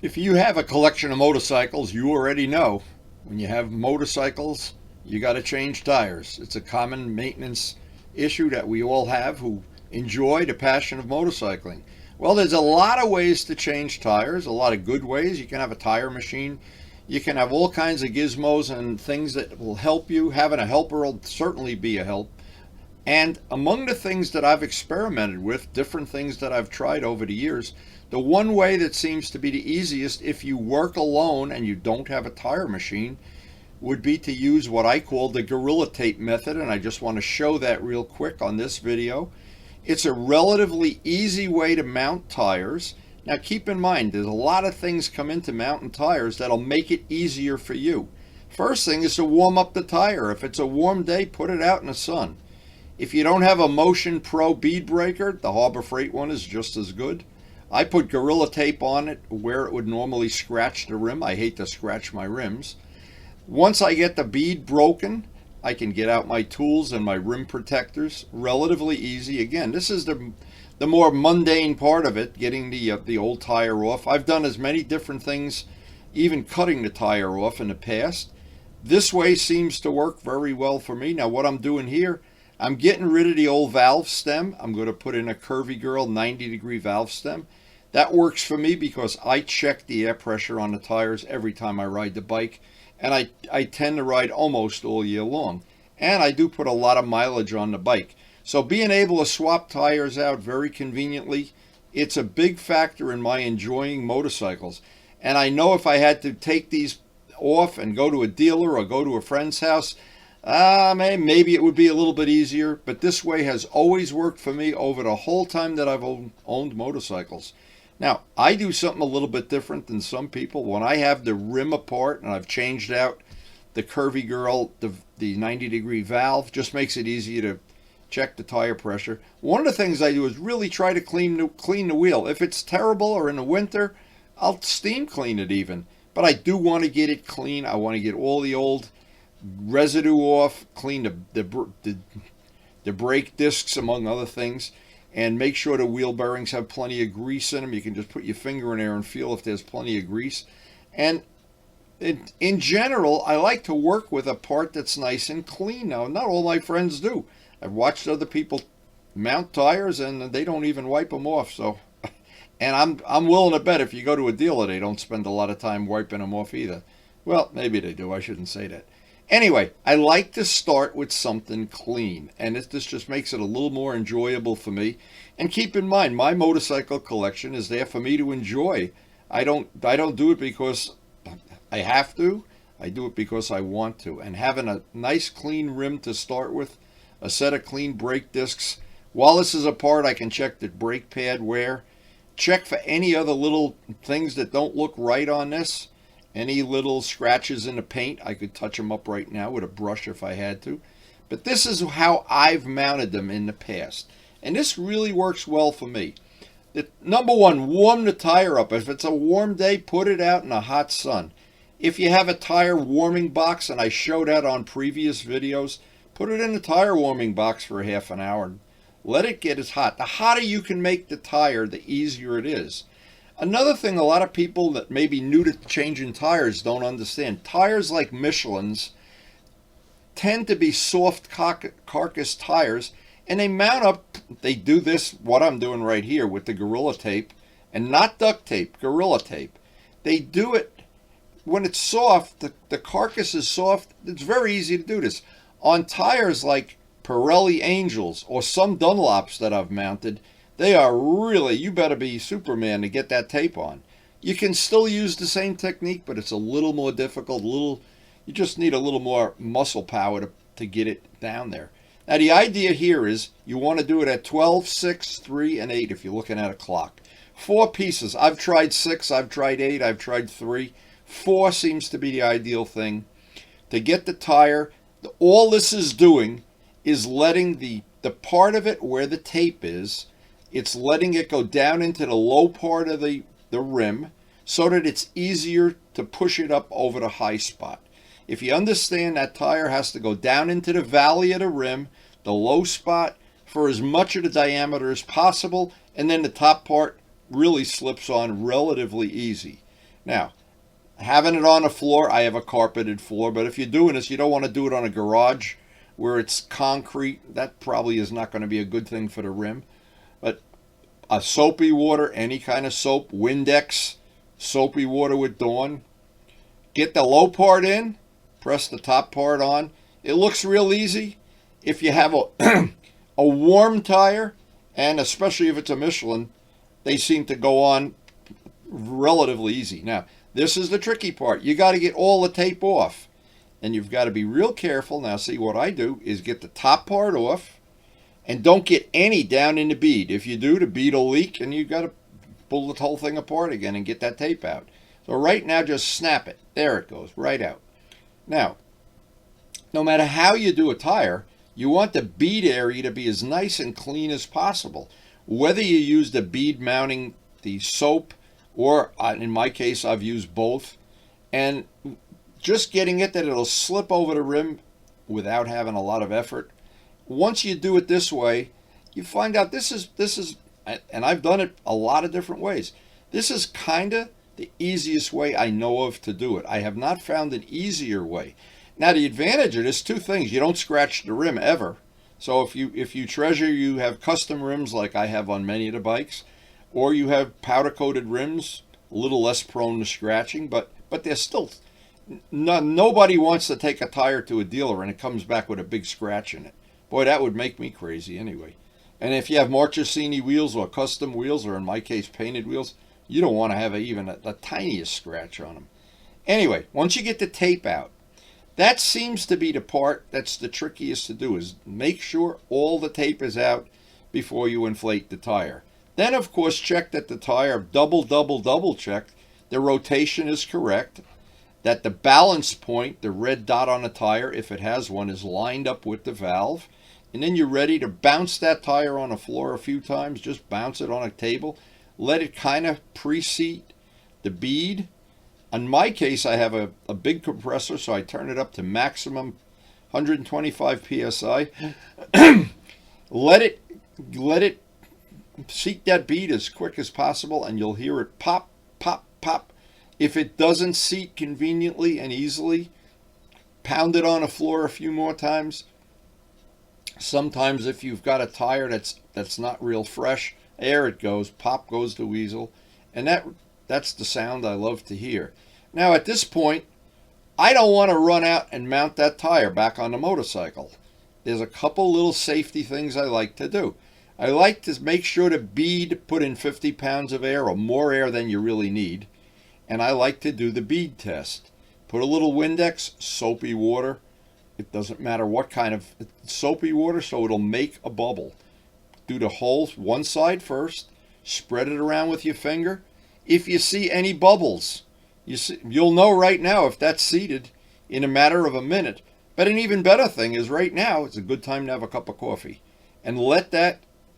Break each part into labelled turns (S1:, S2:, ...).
S1: If you have a collection of motorcycles, you already know when you have motorcycles, you got to change tires. It's a common maintenance issue that we all have who enjoy the passion of motorcycling. Well, there's a lot of ways to change tires, a lot of good ways. You can have a tire machine. You can have all kinds of gizmos and things that will help you. Having a helper will certainly be a help. And among the things that I've experimented with, different things that I've tried over the years, the one way that seems to be the easiest if you work alone and you don't have a tire machine would be to use what I call the gorilla tape method, and I just want to show that real quick on this video. It's a relatively easy way to mount tires. Now keep in mind, there's a lot of things come into mounting tires that'll make it easier for you. First thing is to warm up the tire. If it's a warm day, put it out in the sun. If you don't have a Motion Pro bead breaker, the Harbor Freight one is just as good. I put Gorilla Tape on it where it would normally scratch the rim. I hate to scratch my rims. Once I get the bead broken, I can get out my tools and my rim protectors. Relatively easy. Again, this is the more mundane part of it, getting the old tire off. I've done as many different things, even cutting the tire off in the past. This way seems to work very well for me. Now what I'm doing here, I'm getting rid of the old valve stem. I'm going to put in a Curvy Girl 90-degree valve stem. That works for me because I check the air pressure on the tires every time I ride the bike, and I tend to ride almost all year long. And I do put a lot of mileage on the bike. So being able to swap tires out very conveniently, it's a big factor in my enjoying motorcycles. And I know if I had to take these off and go to a dealer or go to a friend's house, maybe it would be a little bit easier, but this way has always worked for me over the whole time that I've owned motorcycles. Now, I do something a little bit different than some people. When I have the rim apart and I've changed out the Curvy Girl, the 90-degree valve, just makes it easier to check the tire pressure. One of the things I do is really try to clean the wheel. If it's terrible or in the winter, I'll steam clean it even. But I do want to get it clean. I want to get all the old residue off, clean the brake discs, among other things, and make sure the wheel bearings have plenty of grease in them. You can just put your finger in there and feel if there's plenty of grease. And in general, I like to work with a part that's nice and clean. Now, not all my friends do. I've watched other people mount tires and they don't even wipe them off. So, and I'm willing to bet if you go to a dealer, they don't spend a lot of time wiping them off either. Well, maybe they do. I shouldn't say that. Anyway, I like to start with something clean, and this just makes it a little more enjoyable for me. And keep in mind, my motorcycle collection is there for me to enjoy. I don't do it because I have to. I do it because I want to. And having a nice clean rim to start with, a set of clean brake discs. While this is apart, I can check the brake pad wear. Check for any other little things that don't look right on this. Any little scratches in the paint, I could touch them up right now with a brush if I had to. But this is how I've mounted them in the past. And this really works well for me. Number one, warm the tire up. If it's a warm day, put it out in the hot sun. If you have a tire warming box, and I showed that on previous videos, put it in the tire warming box for half an hour. Let it get as hot. The hotter you can make the tire, the easier it is. Another thing a lot of people that may be new to changing tires don't understand. Tires like Michelin's tend to be soft carcass tires, and they mount up, they do this, what I'm doing right here with the Gorilla Tape, and not duct tape, Gorilla Tape. They do it when it's soft, the carcass is soft, it's very easy to do this. On tires like Pirelli Angels or some Dunlops that I've mounted, they are really, you better be Superman to get that tape on. You can still use the same technique, but it's a little more difficult, you just need a little more muscle power to get it down there. Now the idea here is you want to do it at 12, 6, 3, and 8 if you're looking at a clock. 4 pieces. I've tried 6, I've tried 8, I've tried 3. 4 seems to be the ideal thing. To get the tire, all this is doing is letting the part of it where the tape is, it's letting it go down into the low part of the rim so that it's easier to push it up over the high spot. If you understand, that tire has to go down into the valley of the rim, the low spot, for as much of the diameter as possible, and then the top part really slips on relatively easy. Now, having it on the floor, I have a carpeted floor, but if you're doing this, you don't want to do it on a garage where it's concrete. That probably is not going to be a good thing for the rim. But a soapy water, any kind of soap, Windex, soapy water with Dawn. Get the low part in, press the top part on. It looks real easy. If you have a, a warm tire, and especially if it's a Michelin, they seem to go on relatively easy. Now, this is the tricky part. You got to get all the tape off, and you've got to be real careful. Now, see, what I do is get the top part off, and don't get any down in the bead. If you do, the bead will leak, and you've got to pull the whole thing apart again and get that tape out. So right now, just snap it. There it goes, right out. Now, no matter how you do a tire, you want the bead area to be as nice and clean as possible. Whether you use the bead mounting, the soap, or in my case, I've used both. And just getting it that it'll slip over the rim without having a lot of effort. Once you do it this way, you find out this is, and I've done it a lot of different ways. This is kind of the easiest way I know of to do it. I have not found an easier way. Now, the advantage of this, two things. You don't scratch the rim ever. So if you treasure, you have custom rims like I have on many of the bikes, or you have powder-coated rims, a little less prone to scratching, but they're still, nobody wants to take a tire to a dealer and it comes back with a big scratch in it. Boy, that would make me crazy anyway. And if you have Marchesini wheels or custom wheels, or in my case, painted wheels, you don't want to have even the tiniest scratch on them. Anyway, once you get the tape out, that seems to be the part that's the trickiest to do, is make sure all the tape is out before you inflate the tire. Then, of course, check that the tire, double check, the rotation is correct, that the balance point, the red dot on the tire, if it has one, is lined up with the valve. And then you're ready to bounce that tire on the floor a few times. Just bounce it on a table. Let it kind of preseat the bead. In my case, I have a big compressor, so I turn it up to maximum 125 psi. Let it seat that bead as quick as possible, and you'll hear it pop, pop, pop. If it doesn't seat conveniently and easily, pound it on the floor a few more times. Sometimes if you've got a tire that's not real fresh, there it goes, pop goes the weasel, and that's the sound I love to hear. Now at this point, I don't want to run out and mount that tire back on the motorcycle. There's a couple little safety things I like to do. I like to make sure the bead put in 50 pounds of air, or more air than you really need, and I like to do the bead test. Put a little Windex, soapy water. It doesn't matter what kind of soapy water, so it'll make a bubble. Do the whole one side first, spread it around with your finger. If you see any bubbles, you'll know right now if that's seated in a matter of a minute. But an even better thing is right now, it's a good time to have a cup of coffee. And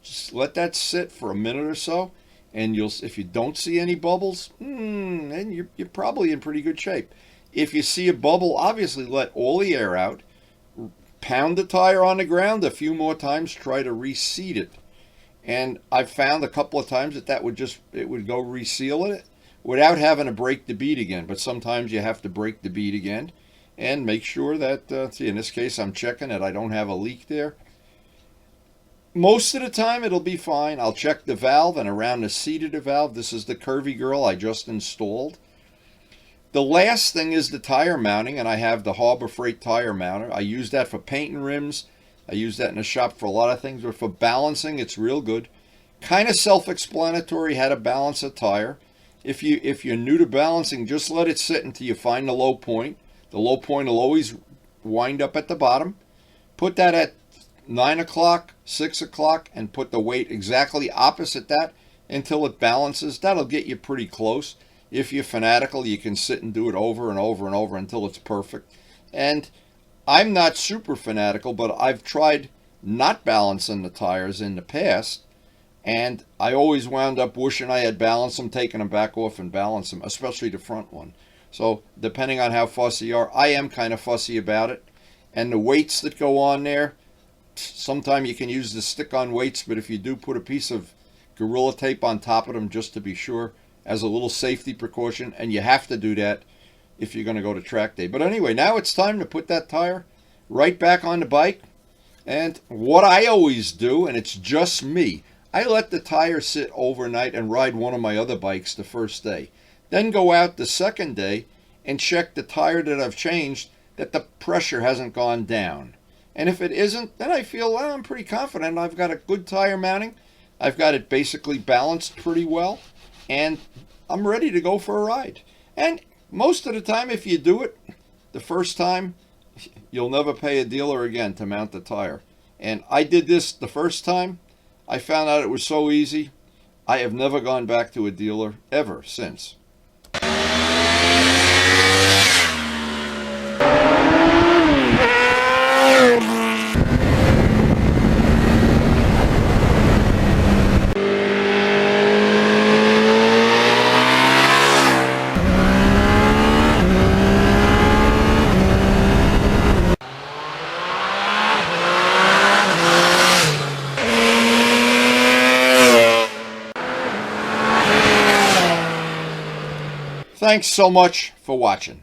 S1: just let that sit for a minute or so, and if you don't see any bubbles, then you're probably in pretty good shape. If you see a bubble, obviously let all the air out. Pound the tire on the ground a few more times, try to reseat it. And I've found a couple of times that it would go reseal it without having to break the bead again. But sometimes you have to break the bead again and make sure that, see, in this case, I'm checking that I don't have a leak there. Most of the time it'll be fine. I'll check the valve, and around the seat of the valve, this is the Curvy Girl I just installed. The last thing is the tire mounting, and I have the Harbor Freight tire mounter. I use that for painting rims. I use that in the shop for a lot of things, but for balancing, it's real good. Kind of self-explanatory how to balance a tire. If you're new to balancing, just let it sit until you find the low point. The low point will always wind up at the bottom. Put that at 9 o'clock, 6 o'clock, and put the weight exactly opposite that until it balances. That'll get you pretty close. If you're fanatical, you can sit and do it over and over and over until it's perfect. And I'm not super fanatical, but I've tried not balancing the tires in the past, and I always wound up wishing I had balanced them, taking them back off and balanced them, especially the front one. So depending on how fussy you are, I am kind of fussy about it. And the weights that go on there, sometimes you can use the stick-on weights, but if you do, put a piece of Gorilla Tape on top of them just to be sure. as a little safety precaution, and you have to do that if you're going to go to track day. But anyway, now it's time to put that tire right back on the bike. And what I always do, and it's just me, I let the tire sit overnight and ride one of my other bikes the first day. Then go out the second day and check the tire that I've changed, that the pressure hasn't gone down. And if it isn't, then I feel, well, I'm pretty confident I've got a good tire mounting. I've got it basically balanced pretty well, and I'm ready to go for a ride. And most of the time, if you do it the first time, you'll never pay a dealer again to mount the tire. And I did this the first time. I found out it was so easy. I have never gone back to a dealer ever since. Thanks so much for watching.